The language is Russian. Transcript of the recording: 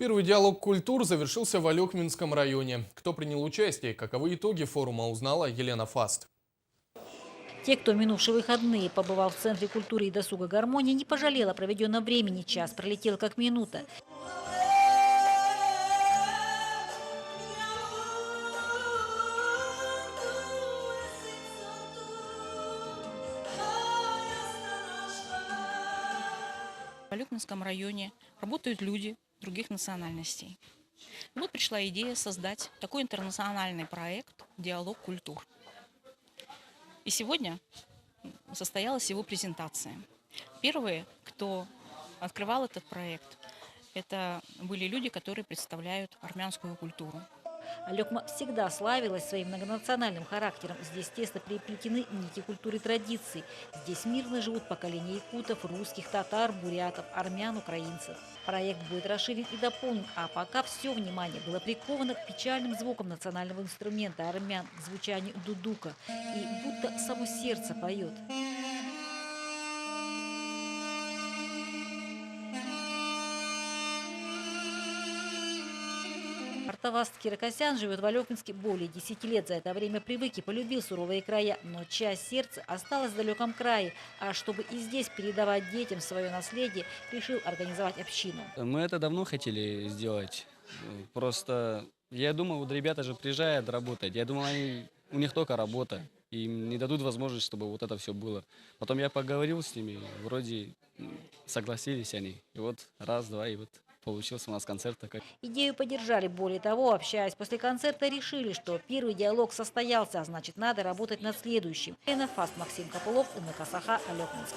Первый диалог культур завершился в Алекминском районе. Кто принял участие и каковы итоги форума, узнала Елена Фаст. Те, кто в минувшие выходные побывал в Центре культуры и досуга «Гармония», не пожалел о проведенном времени. Час пролетел как минута. В Алекминском районе работают люди других национальностей. И вот пришла идея создать такой интернациональный проект «Диалог культур». И сегодня состоялась его презентация. Первые, кто открывал этот проект, это были люди, которые представляют армянскую культуру. Алекма всегда славилась своим многонациональным характером. Здесь тесно переплетены нити культуры и традиций. Здесь мирно живут поколения якутов, русских, татар, бурятов, армян, украинцев. Проект будет расширен и дополнен, а пока все внимание было приковано к печальным звукам национального инструмента армян, к звучанию дудука. И будто само сердце поет. Артаваст Киракосян живет в Алекминске более 10 лет. За это время привык и полюбил суровые края, но часть сердца осталась в далеком крае. А чтобы и здесь передавать детям свое наследие, решил организовать общину. Мы это давно хотели сделать. Просто я думал, вот ребята же приезжают работать. Я думал, у них только работа. Им не дадут возможность, чтобы вот это все было. Потом я поговорил с ними, вроде согласились они. И вот раз, два, и вот получился у нас концерт такой. Идею поддержали. Более того, общаясь после концерта, решили, что первый диалог состоялся, а значит, надо работать над следующим. Елена Фаст, Максим Копылов, УНК Саха, Алекминск.